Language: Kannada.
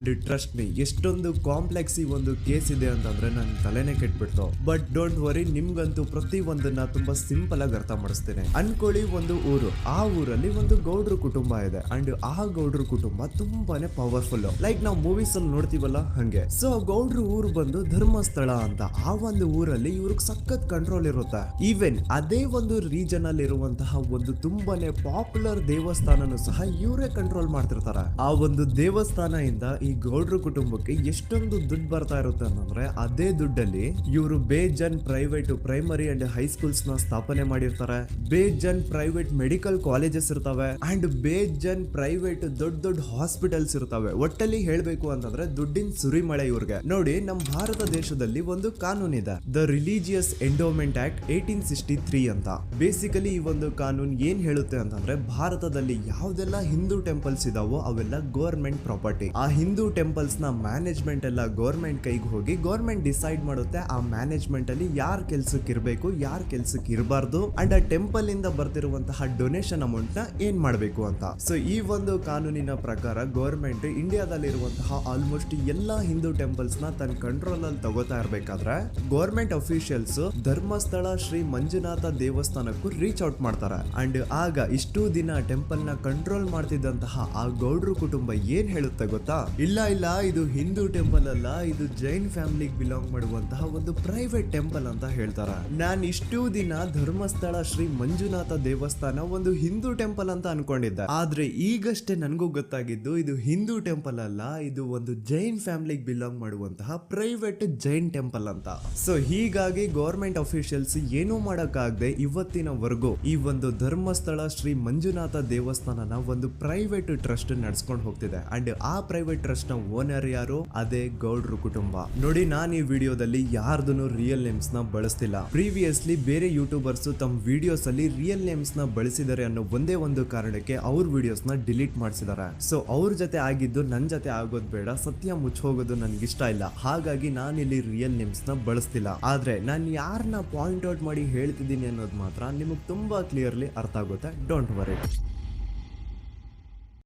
ಟ್ರಸ್ಟ್ ಮೀ, ಎಷ್ಟೊಂದು ಕಾಂಪ್ಲೆಕ್ಸ್ ಈ ಒಂದು ಕೇಸ್ ಇದೆ ಅಂತಂದ್ರೆ ನನ್ ತಲೆನೇ ಕೆಟ್ಬಿಡ್ತು. ಬಟ್ ಡೋಂಟ್ ವರಿ, ನಿಮ್ಗಂತೂ ಪ್ರತಿ ಒಂದನ್ನ ತುಂಬಾ ಸಿಂಪಲ್ ಆಗಿ ಅರ್ಥ ಮಾಡಿಸ್ತೇನೆ. ಅನ್ಕೊಳ್ಳಿ, ಒಂದು ಊರು, ಆ ಊರಲ್ಲಿ ಒಂದು ಗೌಡ್ರ ಕುಟುಂಬ ಇದೆ ಅಂಡ್ ಆ ಗೌಡ್ರ ಕುಟುಂಬ ತುಂಬಾನೇ ಪವರ್ಫುಲ್. ಲೈಕ್ ನಾವು ಮೂವೀಸ್ ಅಲ್ಲಿ ನೋಡ್ತೀವಲ್ಲ ಹಂಗೆ. ಸೊ ಗೌಡ್ರ ಊರು ಬಂದು ಧರ್ಮಸ್ಥಳ ಅಂತ. ಆ ಒಂದು ಊರಲ್ಲಿ ಇವ್ರಿಗೆ ಸಖತ್ ಕಂಟ್ರೋಲ್ ಇರುತ್ತೆ. ಈವನ್ ಅದೇ ಒಂದು ರೀಜನ್ ಅಲ್ಲಿ ಇರುವಂತಹ ಒಂದು ತುಂಬಾನೇ ಪಾಪ್ಯುಲರ್ ದೇವಸ್ಥಾನನು ಸಹ ಇವರೇ ಕಂಟ್ರೋಲ್ ಮಾಡ್ತಿರ್ತಾರೆ. ಆ ಒಂದು ದೇವಸ್ಥಾನ ಇಂದ ಈ ಗೌಡ್ರ ಕುಟುಂಬಕ್ಕೆ ಎಷ್ಟೊಂದು ದುಡ್ಡು ಬರ್ತಾ ಇರುತ್ತೆ ಅಂತಂದ್ರೆ, ಅದೇ ದುಡ್ಡಲ್ಲಿ ಇವರು ಬೇಜನ್ ಪ್ರೈವೇಟ್ ಪ್ರೈಮರಿ ಅಂಡ್ ಹೈಸ್ಕೂಲ್ಸ್ ನ ಸ್ಥಾಪನೆ ಮಾಡಿರ್ತಾರೆ. ಬೇಜನ್ ಪ್ರೈವೇಟ್ ಮೆಡಿಕಲ್ ಕಾಲೇಜಸ್ ಇರ್ತವೆ ಅಂಡ್ ಬೇಜನ್ ಪ್ರೈವೇಟ್ ದೊಡ್ಡ ದೊಡ್ಡ ಹಾಸ್ಪಿಟಲ್ಸ್ ಇರ್ತವೆ. ಒಟ್ಟಲ್ಲಿ ಹೇಳ್ಬೇಕು ಅಂತಂದ್ರೆ ದುಡ್ಡಿನ ಸುರಿಮಳೆ ಇವ್ರಿಗೆ. ನೋಡಿ, ನಮ್ಮ ಭಾರತ ದೇಶದಲ್ಲಿ ಒಂದು ಕಾನೂನಿದೆ, ದ ರಿಲಿಜಿಯಸ್ ಎಂಡೋಮೆಂಟ್ ಆಕ್ಟ್ 1863 ಅಂತ. ಬೇಸಿಕಲಿ ಈ ಒಂದು ಕಾನೂನು ಏನ್ ಹೇಳುತ್ತೆ ಅಂತಂದ್ರೆ, ಭಾರತದಲ್ಲಿ ಯಾವ್ದೆಲ್ಲ ಹಿಂದೂ ಟೆಂಪಲ್ಸ್ ಇದಾವೋ ಅವೆಲ್ಲ ಗವರ್ಮೆಂಟ್ ಪ್ರಾಪರ್ಟಿ. ಆ ಹಿಂದೂ ಟೆಂಪಲ್ಸ್ ನ ಮ್ಯಾನೇಜ್ಮೆಂಟ್ ಎಲ್ಲ ಗವರ್ಮೆಂಟ್ ಕೈಗೆ ಹೋಗಿ ಗವರ್ಮೆಂಟ್ ಡಿಸೈಡ್ ಮಾಡುತ್ತೆ ಆ ಮ್ಯಾನೇಜ್ಮೆಂಟ್ ಅಲ್ಲಿ ಯಾರ್ ಕೆಲ್ಸಕ್ಕೆ ಇರಬೇಕು, ಯಾರ್ ಕೆಲ್ಸಕ್ಕೆ ಇರಬಾರ್ದು ಅಂಡ್ ಆ ಟೆಂಪಲ್ ಇಂದ ಬರ್ತಿರುವಂತಹ ಡೊನೇಷನ್ ಅಮೌಂಟ್ ನ ಏನ್ ಮಾಡಬೇಕು ಅಂತ. ಸೊ ಈ ಒಂದು ಕಾನೂನಿನ ಪ್ರಕಾರ ಗವರ್ಮೆಂಟ್ ಇಂಡಿಯಾದಲ್ಲಿರುವಂತಹ ಆಲ್ಮೋಸ್ಟ್ ಎಲ್ಲಾ ಹಿಂದೂ ಟೆಂಪಲ್ಸ್ ನ ತನ್ನ ಕಂಟ್ರೋಲ್ ಅಲ್ಲಿ ತಗೋತಾ ಇರ್ಬೇಕಾದ್ರೆ ಗವರ್ಮೆಂಟ್ ಅಫಿಷಿಯಲ್ಸ್ ಧರ್ಮಸ್ಥಳ ಶ್ರೀ ಮಂಜುನಾಥ ದೇವಸ್ಥಾನಕ್ಕೂ ರೀಚ್ ಔಟ್ ಮಾಡ್ತಾರೆ. ಅಂಡ್ ಆಗ ಇಷ್ಟು ದಿನ ಟೆಂಪಲ್ ನ ಕಂಟ್ರೋಲ್ ಮಾಡ್ತಿದ್ದಂತಹ ಆ ಗೌಡ್ರ ಕುಟುಂಬ ಏನ್ ಹೇಳುತ್ತೆ ಗೊತ್ತಾ? ಇಲ್ಲ, ಇದು ಹಿಂದೂ ಟೆಂಪಲ್ ಅಲ್ಲ, ಇದು ಜೈನ್ ಫ್ಯಾಮಿಲಿಗೆ ಬಿಲಾಂಗ್ ಮಾಡುವಂತಹ ಒಂದು ಪ್ರೈವೇಟ್ ಟೆಂಪಲ್ ಅಂತ ಹೇಳ್ತಾರ. ನಾನು ಇಷ್ಟು ದಿನ ಧರ್ಮಸ್ಥಳ ಶ್ರೀ ಮಂಜುನಾಥ ದೇವಸ್ಥಾನ ಒಂದು ಹಿಂದೂ ಟೆಂಪಲ್ ಅಂತ ಅನ್ಕೊಂಡಿದ್ದೆ. ಆದ್ರೆ ಈಗಷ್ಟೇ ನನಗೂ ಗೊತ್ತಾಗಿದ್ದು ಇದು ಹಿಂದೂ ಟೆಂಪಲ್ ಅಲ್ಲ, ಇದು ಒಂದು ಜೈನ್ ಫ್ಯಾಮಿಲಿಗೆ ಬಿಲಾಂಗ್ ಮಾಡುವಂತಹ ಪ್ರೈವೇಟ್ ಜೈನ್ ಟೆಂಪಲ್ ಅಂತ. ಸೊ ಹೀಗಾಗಿ ಗವರ್ಮೆಂಟ್ ಅಫಿಷಿಯಲ್ಸ್ ಏನೂ ಮಾಡಕ್ಕಾಗದೆ ಇವತ್ತಿನವರೆಗೂ ಈ ಒಂದು ಧರ್ಮಸ್ಥಳ ಶ್ರೀ ಮಂಜುನಾಥ ದೇವಸ್ಥಾನನ ಒಂದು ಪ್ರೈವೇಟ್ ಟ್ರಸ್ಟ್ ನಡ್ಸ್ಕೊಂಡು ಹೋಗ್ತಿದೆ. ಅಂಡ್ ಆ ಪ್ರೈವೇಟ್ ಟ್ರಸ್ಟ್ ನ ಓನರ್ ಯಾರು? ಅದೇ ಗೌಡ್ರ ಕುಟುಂಬ. ನೋಡಿ, ನಾನು ಈ ವಿಡಿಯೋದಲ್ಲಿ ಯಾರ್ದನ್ನು ರಿಯಲ್ ನೇಮ್ಸ್ ನ ಬಳಸ್ತಿಲ್ಲ. ಪ್ರೀವಿಯಸ್ಲಿ ಬೇರೆ ಯೂಟ್ಯೂಬರ್ಸ್ ತಮ್ಮ ವಿಡಿಯೋಸ್ ಅಲ್ಲಿ ರಿಯಲ್ ನೇಮ್ಸ್ ನ ಬಳಸಿದ್ದಾರೆ ಅನ್ನೋ ಒಂದೇ ಒಂದು ಕಾರಣಕ್ಕೆ ಅವ್ರ ವಿಡಿಯೋಸ್ ನ ಡಿಲೀಟ್ ಮಾಡಿಸಿದ್ದಾರೆ. ಸೊ ಅವ್ರ ಜೊತೆ ಆಗಿದ್ದು ನನ್ ಜೊತೆ ಆಗೋದ್ ಬೇಡ, ಸತ್ಯ ಮುಚ್ಚ ಹೋಗೋದು ನನ್ಗೆ ಇಷ್ಟ ಇಲ್ಲ. ಹಾಗಾಗಿ ನಾನು ಇಲ್ಲಿ ರಿಯಲ್ ನೇಮ್ಸ್ ನ ಬಳಸ್ತಿಲ್ಲ. ಆದ್ರೆ ನಾನು ಯಾರನ್ನ ಪಾಯಿಂಟ್ ಔಟ್ ಮಾಡಿ ಹೇಳ್ತಿದ್ದೀನಿ ಅನ್ನೋದು ಮಾತ್ರ ನಿಮಗೆ ತುಂಬಾ ಕ್ಲಿಯರ್ಲಿ ಅರ್ಥ ಆಗುತ್ತೆ. Don't worry.